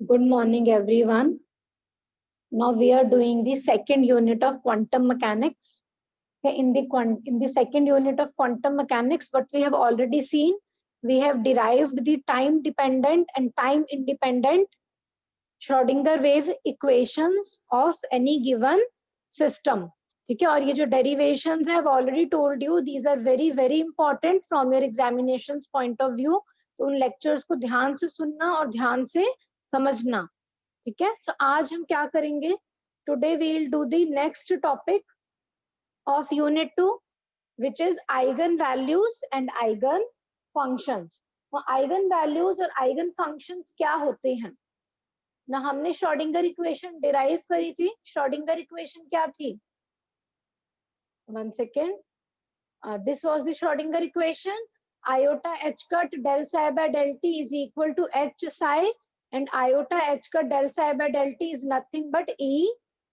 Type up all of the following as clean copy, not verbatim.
Good morning, everyone. Now we are doing the second unit of quantum mechanics. Okay, in the second unit of quantum mechanics, what we have already seen, we have derived the time-dependent and time-independent Schrodinger wave equations of any given system. ठीक है, और ये जो derivations have already told you, these are very very important from your examinations point of view. तो उन lectures को ध्यान से सुनना और ध्यान से समझना. ठीक है, so आज हम क्या करेंगे? Today we will do the next topic of unit 2, which is eigen values and eigen functions. वो eigen values और eigen functions क्या होते हैं ना? हमने श्रोडिंगर इक्वेशन डिराइव करी थी. श्रोडिंगर इक्वेशन क्या थी? 1 second. This was the Schrodinger equation. Iota h cut del psi by del t is equal to h psi, and iota h cut del psi by del t is nothing but e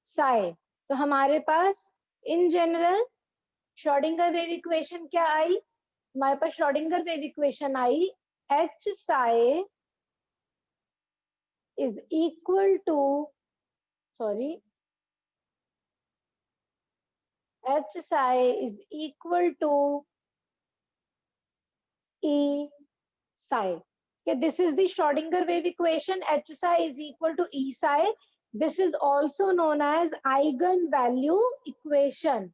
psi. तो हमारे पास in general Schrodinger wave equation क्या आई? हमारे पास Schrodinger wave equation आई h psi is equal to, h psi is equal to E psi. Okay, this is the Schrodinger wave equation. H psi is equal to E psi. This is also known as eigenvalue equation.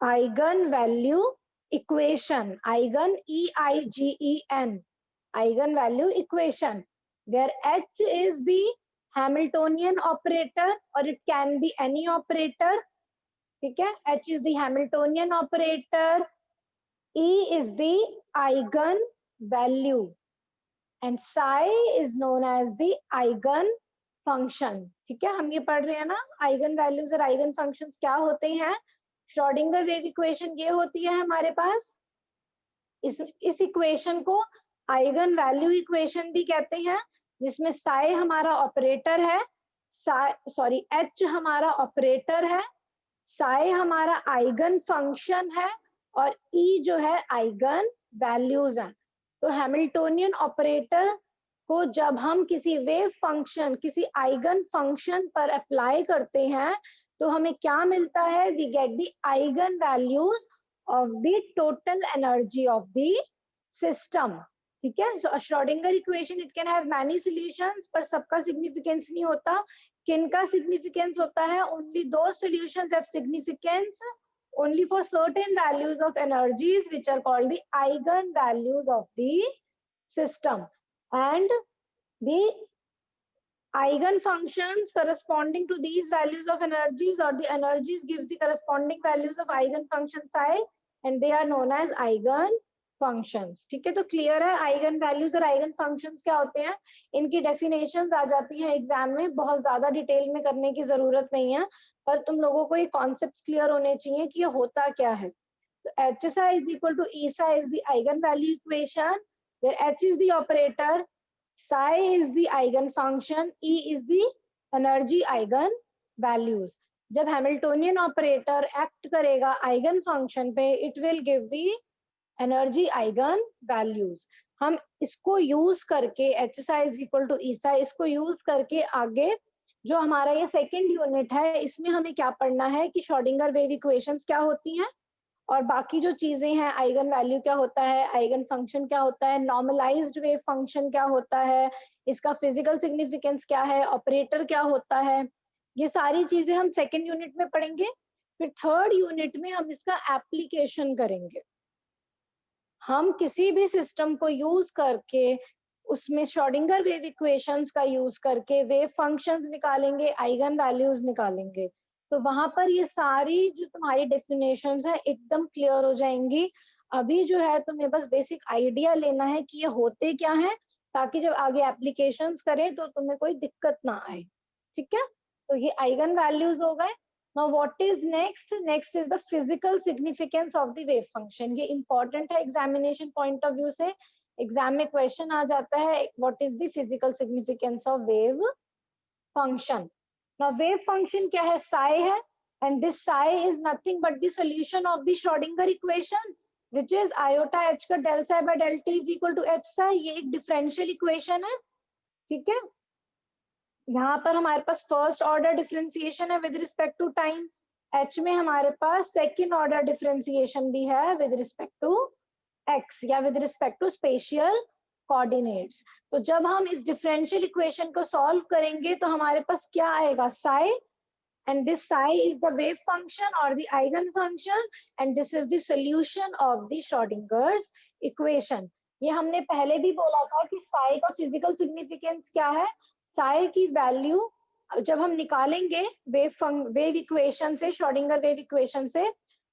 Eigenvalue equation. Eigen, E-I-G-E-N. Eigenvalue equation, where H is the Hamiltonian operator, or it can be any operator. ठीक है, H is the Hamiltonian operator, E is the eigen value, and psi is known as the eigen function. ठीक है, हम ये पढ़ रहे हैं ना, eigen values और eigen functions क्या होते हैं. श्रोडिंगर वेव इक्वेशन ये होती है हमारे पास. इस इक्वेशन को eigen value इक्वेशन भी कहते हैं, जिसमें psi हमारा ऑपरेटर है, H हमारा ऑपरेटर है, psi हमारा आइगन फंक्शन है, और E जो है आइगन वैल्यूज है. तो हैमिल्टोनियन ऑपरेटर को जब हम किसी वेव फंक्शन, किसी आइगन फंक्शन पर अप्लाई करते हैं, तो हमें क्या मिलता है? We get the eigen values of the total energy of the system. ठीक है, so Schrodinger equation it can have many solutions, पर सबका सिग्निफिकेंस नहीं होता. किनका सिग्निफिकेंस होता है? ओनली दो solutions have significance only for certain values of energies, which are called the eigen values of the system, and the eigen functions corresponding to these values of energies, or the energies gives the corresponding values of eigen function psi, and they are known as eigen functions. ठीक है, तो clear है eigen values और eigen functions क्या होते हैं. इनकी definitions आ जाती हैं एग्जाम में, बहुत ज्यादा डिटेल में करने की जरूरत नहीं है, पर तुम लोगों को ये कॉन्सेप्ट क्लियर होने चाहिए कि ये होता क्या है. तो H psi is equal to E psi is the eigen value equation, where H is the operator, psi is the eigen function, E is the energy eigen values. जब हैमिल्टोनियन ऑपरेटर एक्ट करेगा eigen function पे, it will give the energy eigen values. हम इसको use करके H psi is equal to E psi, इसको use करके आगे जो हमारा ये सेकंड यूनिट है, इसमें हमें क्या पढ़ना है कि श्रोडिंगर वेव इक्वेशंस क्या होती हैं, और बाकी जो चीजें हैं, आइगन वैल्यू क्या होता है, आइगन फंक्शन क्या होता है, नॉर्मलाइज्ड वेव फंक्शन क्या होता है, इसका फिजिकल सिग्निफिकेंस क्या है, ऑपरेटर क्या होता है, ये सारी चीजें हम सेकंड यूनिट में पढ़ेंगे. फिर थर्ड यूनिट में हम इसका एप्लीकेशन करेंगे. हम किसी भी सिस्टम को यूज करके उसमें श्रोडिंगर वेव इक्वेशंस का यूज करके वेव फंक्शंस निकालेंगे, आइगन वैल्यूज निकालेंगे. तो वहां पर ये सारी जो तुम्हारी डेफिनेशंस है एकदम क्लियर हो जाएंगी. अभी जो है तुम्हें बस बेसिक आइडिया लेना है कि ये होते क्या है, ताकि जब आगे एप्लीकेशंस करें तो तुम्हें कोई दिक्कत ना आए. ठीक है, तो ये आइगन वैल्यूज हो गए. Now what is next? Next is the physical significance of the wave function. ये important है examination point of view से. एग्जाम में क्वेश्चन आ जाता है, what is the physical significance of wave function. Now wave function क्या है? Psi है, and this psi is nothing but the solution of the Schrodinger equation, which is iota h का del psi by del t is equal to h psi. ये एक differential equation है. ठीक है, यहाँ पर हमारे पास फर्स्ट ऑर्डर डिफरेंशिएशन है with respect to time, H में हमारे पास सेकेंड ऑर्डर डिफरेंशिएशन भी है विद रिस्पेक्ट टू एक्स या with respect to spatial coordinates. तो जब हम इस डिफरेंशियल इक्वेशन को सॉल्व करेंगे तो हमारे पास क्या आएगा, Sai, and this psi is the wave function or the eigenfunction, and this is the solution of the Schrodinger's equation। ये हमने पहले भी बोला था कि psi का फिजिकल सिग्निफिकेंस क्या है, psi की वैल्यू जब हम निकालेंगे वेव इक्वेशन से, श्रोडिंगर वेव इक्वेशन से,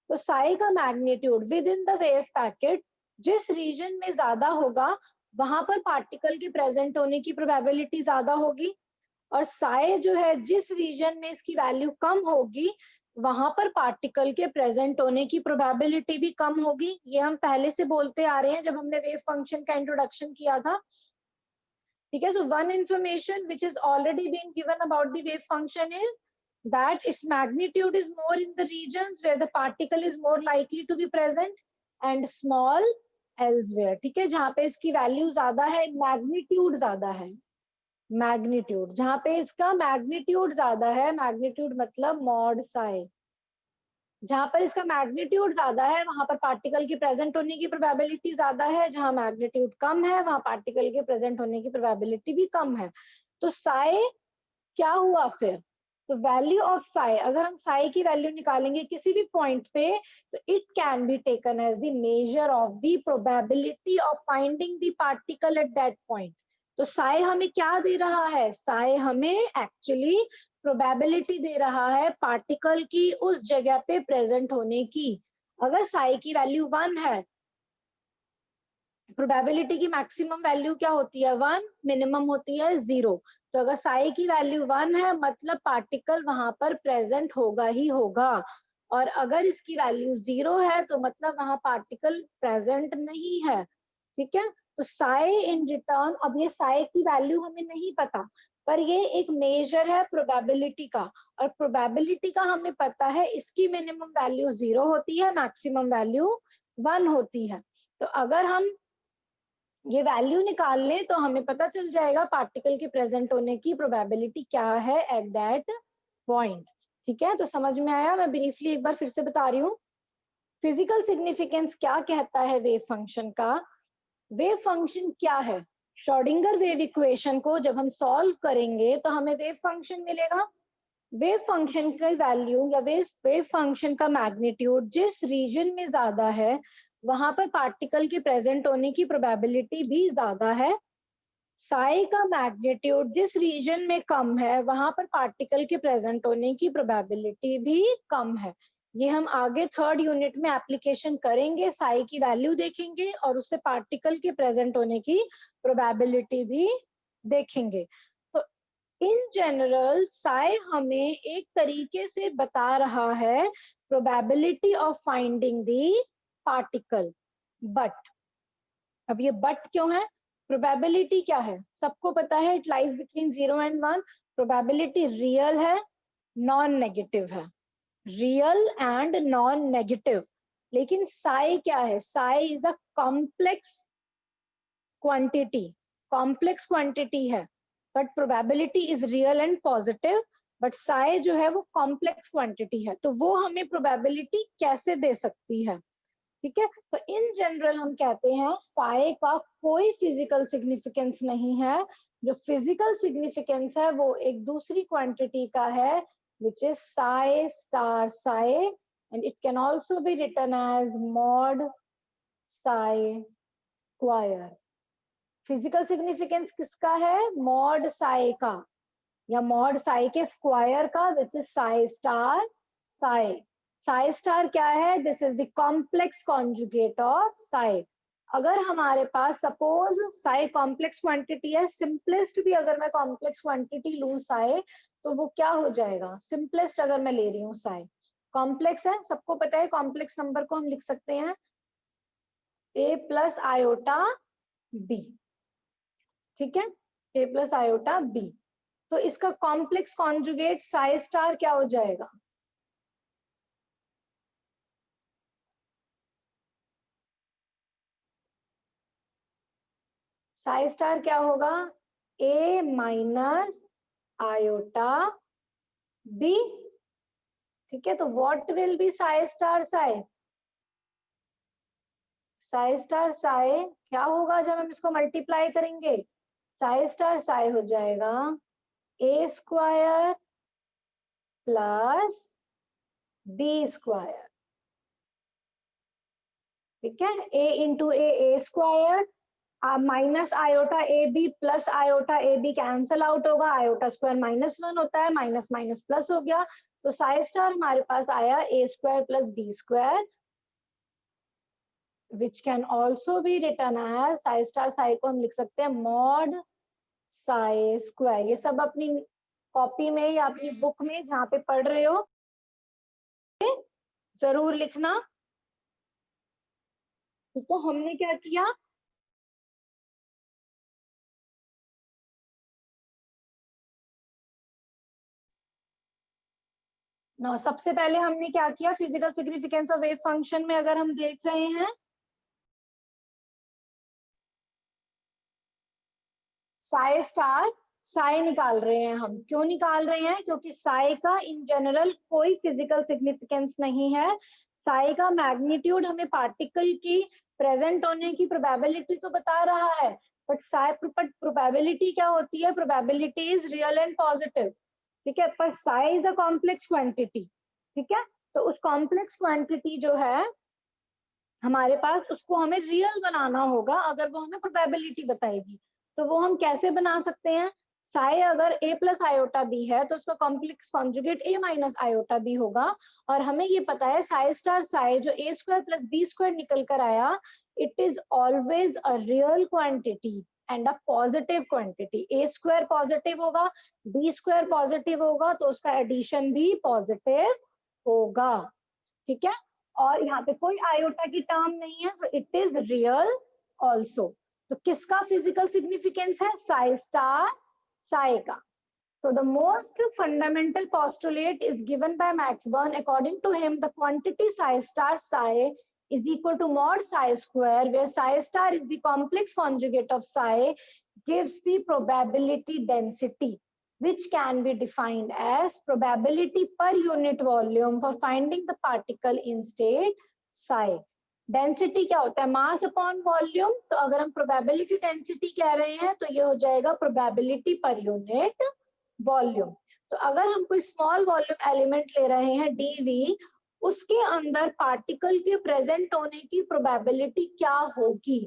तो psi का magnitude with in the wave packet जिस रीजन में ज्यादा होगा वहां पर पार्टिकल के प्रेजेंट होने की प्रोबेबिलिटी ज्यादा होगी, और साई जो है जिस रीजन में इसकी वैल्यू कम होगी वहां पर पार्टिकल के प्रेजेंट होने की प्रोबेबिलिटी भी कम होगी। ये हम पहले से बोलते आ रहे हैं जब हमने वेव फंक्शन का इंट्रोडक्शन किया था। ठीक है, so one information which is already been given about the wave function is that its magnitude is more in the regions where the particle is more likely to be present and small elsewhere। ठीक है, जहां पे इसकी value ज्यादा है, magnitude ज्यादा है, magnitude जहां पे इसका मैग्नीट्यूड ज्यादा है, मैग्नीट्यूड मतलब मॉड साई, जहां पर इसका मैग्नीट्यूड ज्यादा है वहां पर पार्टिकल की प्रेजेंट होने की प्रोबेबिलिटी ज्यादा है, जहां मैग्नीट्यूड कम है वहां पार्टिकल के प्रेजेंट होने की प्रोबेबिलिटी भी कम है। तो साई क्या हुआ फिर, तो वैल्यू ऑफ साई, अगर हम साई की वैल्यू निकालेंगे किसी भी पॉइंट पे, तो it can be taken as the measure of the probability of finding the particle at that point. तो साई हमें क्या दे रहा है, साई हमें एक्चुअली प्रोबेबिलिटी दे रहा है पार्टिकल की उस जगह पे प्रेजेंट होने की। अगर साई की वैल्यू 1 है, प्रोबेबिलिटी की मैक्सिमम वैल्यू क्या होती है 1, मिनिमम होती है 0। तो अगर साई की वैल्यू 1 है मतलब पार्टिकल वहां पर प्रेजेंट होगा ही होगा, और अगर इसकी वैल्यू 0 है तो मतलब वहां पार्टिकल प्रेजेंट नहीं है। ठीक है, तो साई इन रिटर्न, अब ये साई की वैल्यू हमें नहीं पता पर ये एक मेजर है प्रोबेबिलिटी का, और प्रोबेबिलिटी का हमें पता है इसकी मिनिमम वैल्यू 0 होती है, मैक्सिमम वैल्यू 1 होती है। तो अगर हम ये वैल्यू निकाल लें तो हमें पता चल जाएगा पार्टिकल के प्रेजेंट होने की प्रोबेबिलिटी क्या है एट दैट पॉइंट। ठीक है, तो समझ में आया, मैं ब्रीफली एक बार फिर से बता रही हूँ। फिजिकल सिग्निफिकेंस क्या कहता है वेव फंक्शन का, वेव फंक्शन क्या है, श्रोडिंगर वेव इक्वेशन को जब हम सॉल्व करेंगे तो हमें वेव फंक्शन मिलेगा। वेव फंक्शन का वैल्यू या वेव फंक्शन का मैग्नीट्यूड जिस रीजन में ज्यादा है वहां पर पार्टिकल के प्रेजेंट होने की प्रोबेबिलिटी भी ज्यादा है। साई का मैग्नीट्यूड जिस रीजन में कम है वहां पर पार्टिकल के प्रेजेंट होने की प्रोबेबिलिटी भी कम है। ये हम आगे थर्ड यूनिट में एप्लीकेशन करेंगे, साई की वैल्यू देखेंगे और उससे पार्टिकल के प्रेजेंट होने की प्रोबेबिलिटी भी देखेंगे। तो इन जनरल साई हमें एक तरीके से बता रहा है probability of finding the particle. But अब ये बट क्यों है, प्रोबेबिलिटी क्या है सबको पता है, it lies between 0 and 1। Probability real है, नॉन नेगेटिव है, रियल एंड नॉन नेगेटिव। लेकिन साई क्या है, psi is a complex quantity, complex quantity है, but probability is real and positive. But psi जो है वो कॉम्प्लेक्स क्वांटिटी है, तो वो हमें प्रोबेबिलिटी कैसे दे सकती है। ठीक है, तो इन जनरल हम कहते हैं साई का कोई फिजिकल सिग्निफिकेंस नहीं है, जो फिजिकल सिग्निफिकेंस है वो एक दूसरी क्वांटिटी का है which is psi star psi, and it can also be written as mod psi square. Physical significance किसका है, मॉड साई का या मॉड साई के स्क्वायर का, विच is psi star Sai. Sai star क्या है, this is the complex conjugate of Sai. अगर हमारे पास सपोज साई कॉम्प्लेक्स क्वांटिटी है, सिंपलेस्ट भी अगर मैं कॉम्प्लेक्स क्वांटिटी लू साई तो वो क्या हो जाएगा, सिंपलेस्ट अगर मैं ले रही हूँ साई कॉम्प्लेक्स है, सबको पता है कॉम्प्लेक्स नंबर को हम लिख सकते हैं ए प्लस आयोटा बी। ठीक है, ए प्लस आयोटा बी, तो इसका कॉम्प्लेक्स कॉन्जुगेट साई स्टार क्या हो जाएगा, साई स्टार क्या होगा, ए माइनस iota b. ठीक है, तो what will be psi star psi? psi star psi क्या होगा जब हम इसको मल्टीप्लाई करेंगे? psi star psi हो जाएगा a square plus b square. ठीक है, a into A square minus iota A B plus iota A B cancel out होगा, आयोटा स्क्वायर -1 होता है, माइनस माइनस प्लस हो गया, तो साई स्टार हमारे पास आया A square plus B square, which can also be written as psi star psi को हम लिख सकते हैं मॉड साई स्क्वायर. ये सब अपनी कॉपी में या अपनी बुक में जहाँ पे पढ़ रहे हो जरूर लिखना. तो हमने क्या किया, सबसे पहले हमने क्या किया, physical significance of wave function में अगर हम देख रहे हैं साई स्टार साई निकाल रहे हैं हम. क्यों निकाल रहे हैं? क्योंकि साई का इन जनरल कोई फिजिकल सिग्निफिकेंस नहीं है. साई का मैग्नीट्यूड हमें पार्टिकल की प्रेजेंट होने की प्रोबेबिलिटी तो बता रहा है, बट साई प्रोबेबिलिटी क्या होती है? Probability is real and positive. ठीक है, पर Sai is a complex quantity. ठीक है, तो उस कॉम्प्लेक्स क्वांटिटी जो है हमारे पास, उसको हमें रियल बनाना होगा अगर वो हमें प्रोबेबिलिटी बताएगी. तो वो हम कैसे बना सकते हैं? साई अगर a प्लस आयोटा बी है तो उसका complex conjugate a minus iota B होगा, और हमें ये पता है साई स्टार साई जो a square plus B square निकल कर आया, it is always a real quantity and a positive quantity. a square positive होगा, b स्क्वायर पॉजिटिव होगा, तो उसका एडिशन भी पॉजिटिव होगा. ठीक है, और यहाँ पे कोई आयोटा की टर्म नहीं है, so it is real also. तो किसका फिजिकल सिग्निफिकेंस है? साई स्टार साई का. So the most fundamental postulate is given by Max Born. According to him, the quantity psi star psi is equal to mod psi square, where psi star is the complex conjugate of psi, gives the probability density, which can be defined as probability per unit volume for finding the particle in state psi. Density क्या होता है? Mass upon volume. तो अगर हम probability density कह रहे हैं तो ये हो जाएगा प्रोबेबिलिटी पर यूनिट वॉल्यूम. तो अगर हम कोई स्मॉल वॉल्यूम एलिमेंट ले रहे हैं dv, उसके अंदर पार्टिकल के प्रेजेंट होने की प्रोबेबिलिटी क्या होगी?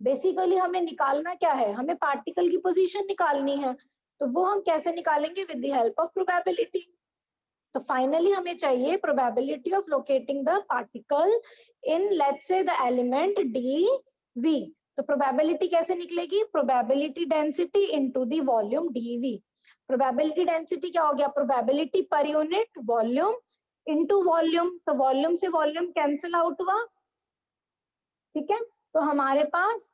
बेसिकली हमें निकालना क्या है? हमें पार्टिकल की पोजीशन निकालनी है. तो वो हम कैसे निकालेंगे? With the help of probability. तो फाइनली हमें चाहिए probability of locating the particle in let's say the element dv. तो प्रोबेबिलिटी कैसे निकलेगी? Probability density into the volume dv. Probability density क्या हो गया? Probability per unit volume into volume. तो वॉल्यूम से वॉल्यूम कैंसिल आउट हुआ. ठीक है, तो हमारे पास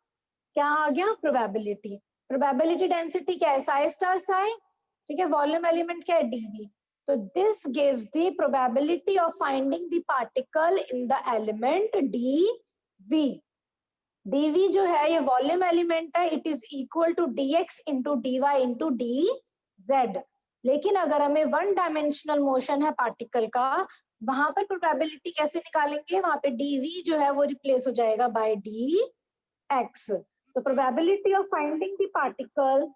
क्या आ गया? प्रोबेबिलिटी. प्रोबेबिलिटी डेंसिटी क्या है? साई स्टार साई. ठीक है, वॉल्यूम एलिमेंट क्या है? dv. So this gives the probability of finding the particle in the element dv. dv जो है ये वॉल्यूम एलिमेंट है, it is equal to dx into dy into dz. लेकिन अगर हमें वन डायमेंशनल मोशन है पार्टिकल का, वहां पर प्रोबेबिलिटी कैसे निकालेंगे? वहां पे dv जो है वो रिप्लेस हो जाएगा बाय dx. तो probability of finding the particle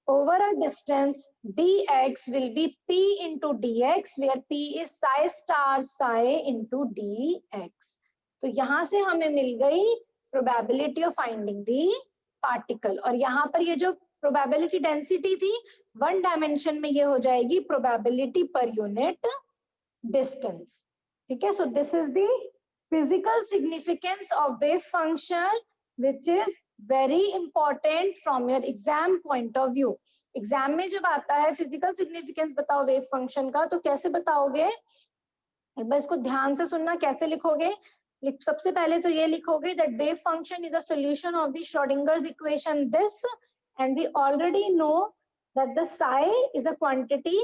over a distance dx will be p into dx, where p is psi star psi into dx. तो यहां से हमें मिल गई probability of finding the particle, और यहाँ पर ये जो probability density थी वन डायमेंशन में, ये हो जाएगी probability per unit distance. ठीक है, so this is the physical significance of wave function, which is very important from your exam point of view. Exam में जब आता है फिजिकल सिग्निफिकेंस बताओ वेव फंक्शन का, तो कैसे बताओगे? एक बार इसको ध्यान से सुनना. कैसे लिखोगे? सबसे पहले तो ये लिखोगे that wave function is a solution of the Schrodinger's equation this, and we already know that the psi is a quantity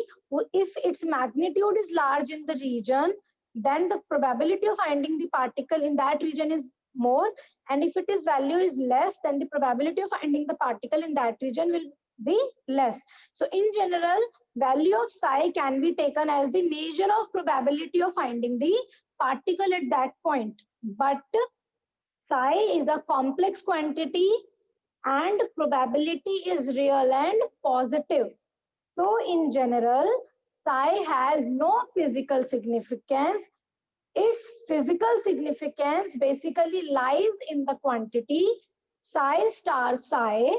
if its magnitude is large in the region, then the probability of finding the particle in that region is more, and if its value is less, then the probability of finding the particle in that region will be less. So in general, value of psi can be taken as the measure of probability of finding the particle at that point. But psi is a complex quantity and probability is real and positive. So in general, psi has no physical significance. Its physical significance basically lies in the quantity psi star psi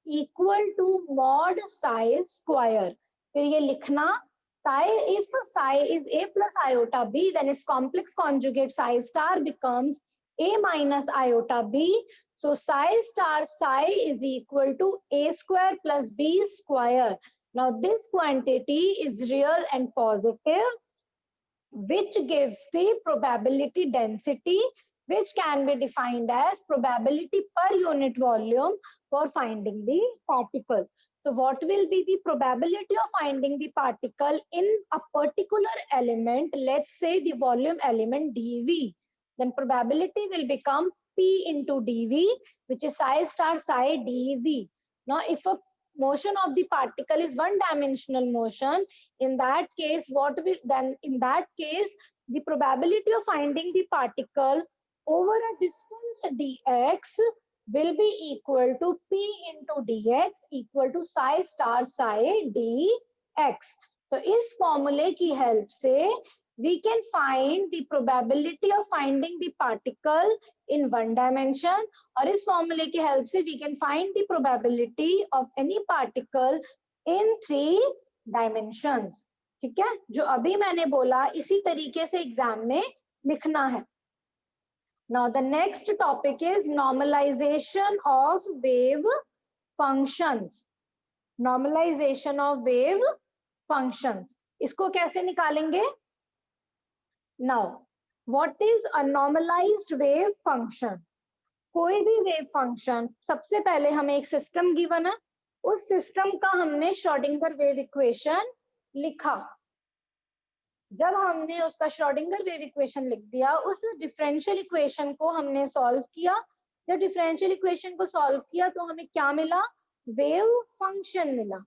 equal to mod psi square. फिर ये लिखना psi, if psi is a plus iota b, then its complex conjugate psi star becomes a minus iota b. So psi star psi is equal to a square plus b square. Now this quantity is real and positive, which gives the probability density, which can be defined as probability per unit volume for finding the particle. So what will be the probability of finding the particle in a particular element? Let's say the volume element dV. Then probability will become P into dV, which is psi star psi dV. Now if a motion of the particle is one dimensional motion, in that case the probability of finding the particle over a distance dx will be equal to P into dx equal to psi star psi dx. तो इस फॉर्मूले की help से we can find the probability of finding the particle in one dimension, और इस फॉर्मूले की help से we can find the probability of any particle in 3 dimensions. ठीक है, जो अभी मैंने बोला इसी तरीके से एग्जाम में लिखना है. Now the next topic is normalization of wave functions. Normalization of wave functions. इसको कैसे निकालेंगे? Now, what is a normalized wave function? कोई भी वेव फंक्शन, सबसे पहले हमें एक सिस्टम गिवन है, उस सिस्टम का हमने श्रोडिंगर वेव इक्वेशन लिखा. जब हमने उसका श्रोडिंगर वेव इक्वेशन लिख दिया, उस डिफरेंशियल इक्वेशन को हमने सॉल्व किया. जब डिफरेंशियल इक्वेशन को सॉल्व किया तो हमें क्या मिला? वेव फंक्शन मिला.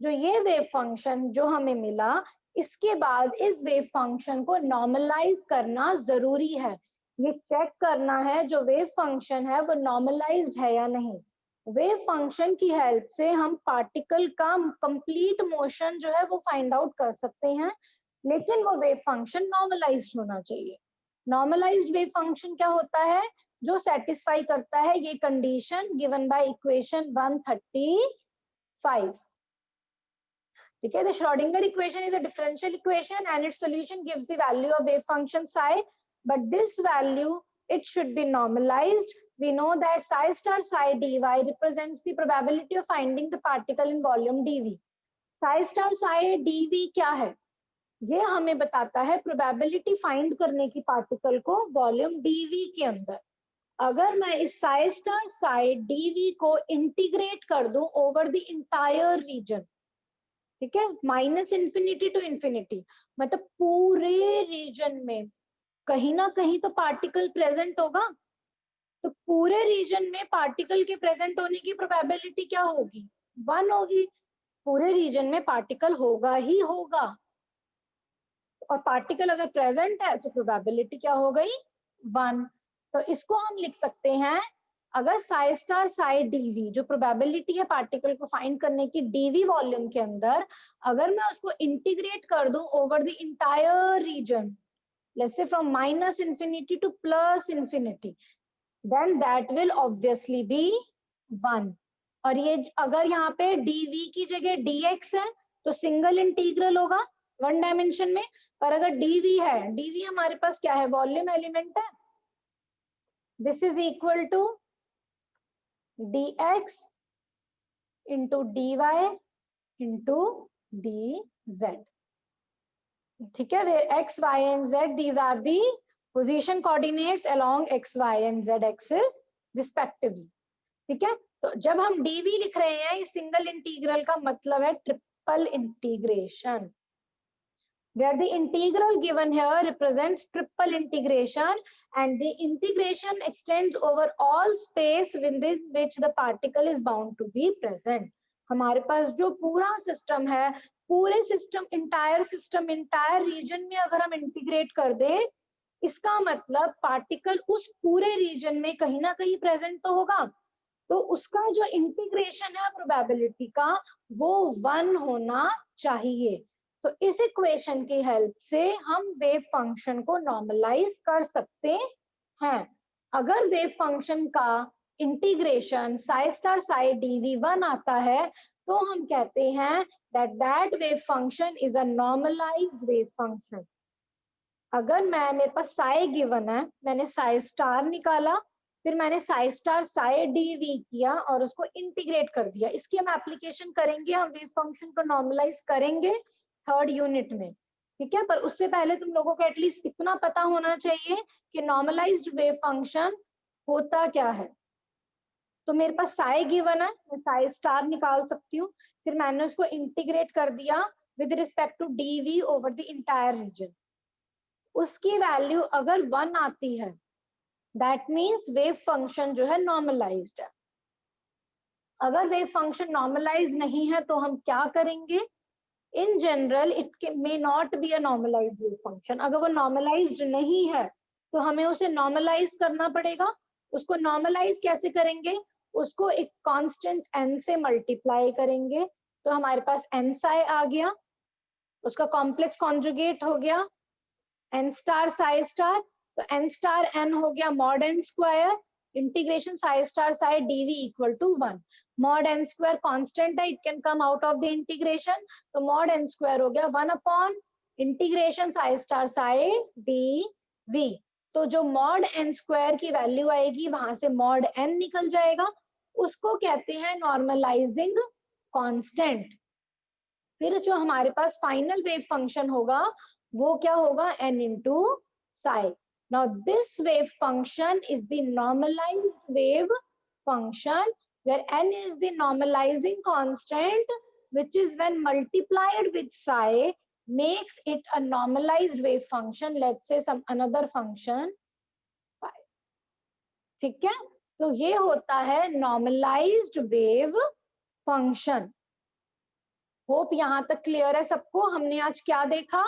जो ये वेव फंक्शन जो हमें मिला, इसके बाद इस वेव फंक्शन को नॉर्मलाइज करना जरूरी है. ये चेक करना है जो वेव फंक्शन है वो नॉर्मलाइज्ड है या नहीं. वेव फंक्शन की हेल्प से हम पार्टिकल का कंप्लीट मोशन जो है वो फाइंड आउट कर सकते हैं, लेकिन वो वेव फंक्शन नॉर्मलाइज्ड होना चाहिए. नॉर्मलाइज्ड वेव फंक्शन क्या होता है? जो सेटिस्फाई करता है ये कंडीशन गिवन बाय इक्वेशन 135. ठीक है, the Schrodinger equation is a differential equation and its solution gives the value of wave function psi, but this value it should be normalized. We know that psi star psi dy represents the probability of finding the particle in volume dv. psi star psi dv क्या है? ये हमें बताता है probability find करने की particle को volume dv के अंदर. अगर मैं इस psi star psi dv को इंटीग्रेट कर दूं ओवर द इंटायर रीजन, ठीक है, माइनस इंफिनिटी टू इंफिनिटी, मतलब पूरे रीजन में कहीं ना कहीं तो पार्टिकल प्रेजेंट होगा. तो पूरे रीजन में पार्टिकल के प्रेजेंट होने की प्रोबेबिलिटी क्या होगी? 1 होगी. पूरे रीजन में पार्टिकल होगा ही होगा, और पार्टिकल अगर प्रेजेंट है तो प्रोबेबिलिटी क्या हो गई? 1. तो इसको हम लिख सकते हैं, अगर psi star psi dv जो प्रोबेबिलिटी है पार्टिकल को फाइंड करने की dv वॉल्यूम के अंदर, अगर मैं उसको इंटीग्रेट कर दूं over the entire region, let's say from minus infinity to plus infinity, then that will obviously be 1. और ये अगर यहाँ पे dv की जगह dx है तो सिंगल इंटीग्रल होगा 1 डायमेंशन में. पर अगर dv है, dv हमारे पास क्या है? वॉल्यूम एलिमेंट है. This is equal to dx into dy into dz. ठीक है, where x, y and z, these are the position coordinates along x, y and z axis respectively. ठीक है, तो जब हम dv लिख रहे हैं, इस सिंगल इंटीग्रल का मतलब है triple integration, where the integral given here represents triple integration and the integration extends over all space within which the particle is bound to be present. हमारे पास जो पूरा सिस्टम है, पूरे सिस्टम, इंटायर रीजन में अगर हम इंटीग्रेट कर दे, इसका मतलब पार्टिकल उस पूरे रीजन में कहीं ना कहीं प्रेजेंट तो होगा, तो उसका जो इंटीग्रेशन है प्रोबेबिलिटी का, वो 1 होना चाहिए। तो इस इक्वेशन की हेल्प से हम वेव फंक्शन को नॉर्मलाइज कर सकते हैं। अगर वेव फंक्शन का integration psi star psi dv1 आता है, तो हम कहते हैं that wave function is a normalised wave function. अगर मेरे पास साई गिवन है, मैंने साई स्टार निकाला, फिर मैंने साई स्टार साई डीवी किया और उसको इंटीग्रेट कर दिया, इसकी हम एप्लीकेशन करेंगे, हम वेव फंक्शन को नॉर्मलाइज करेंगे 3rd यूनिट में, ठीक है। पर उससे पहले तुम लोगों को एटलीस्ट इतना पता होना चाहिए कि नॉर्मलाइज्ड वेव फंक्शन होता क्या है। तो मेरे पास साई गिवन है, मैं साई स्टार निकाल सकती हूँ, फिर मैंने उसको इंटीग्रेट कर दिया with respect to DV over the entire region. उसकी वैल्यू अगर 1 आती है, दैट मीन्स वेव फंक्शन जो है नॉर्मलाइज्ड है। अगर वेव फंक्शन नॉर्मलाइज नहीं है तो हम क्या करेंगे? In general it may not be a normalised wave function. अगर वो नॉर्मलाइज्ड नहीं है तो हमें उसे नॉर्मलाइज करना पड़ेगा। उसको नॉर्मलाइज कैसे करेंगे? उसको एक कांस्टेंट n से मल्टीप्लाई करेंगे, तो हमारे पास n साई आ गया, उसका कॉम्प्लेक्स कॉन्जुगेट हो गया n स्टार साई स्टार, तो n स्टार n हो गया mod n square integration psi star psi dv equal to 1। Mod n square constant है, it can come out of the integration, तो mod n square हो गया 1 upon integration psi star psi dv। तो जो mod n square की value आएगी वहां से मॉड n निकल जाएगा, उसको कहते हैं नॉर्मलाइजिंग कांस्टेंट। फिर जो हमारे पास फाइनल वेव फंक्शन होगा वो क्या होगा? n into psi. Now this wave function is the normalized wave function where n is the normalizing constant, which is when multiplied with psi makes it a normalized wave function. Let's say some another function phi. ठीक है, तो ये होता है normalized wave function। Hope यहाँ तक clear है सबको। हमने आज क्या देखा?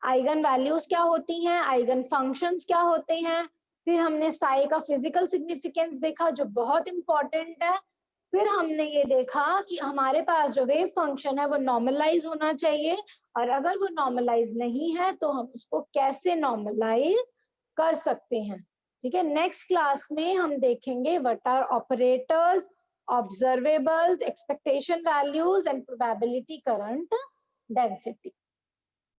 आइगन वैल्यूज क्या होती हैं, आइगन फंक्शंस क्या होते हैं, फिर हमने साई का फिजिकल सिग्निफिकेंस देखा जो बहुत इंपॉर्टेंट है, फिर हमने ये देखा कि हमारे पास जो वेव फंक्शन है वो नॉर्मलाइज होना चाहिए, और अगर वो नॉर्मलाइज नहीं है तो हम उसको कैसे नॉर्मलाइज कर सकते हैं। ठीक है, नेक्स्ट क्लास में हम देखेंगे what are operators, observables, expectation values and probability current density।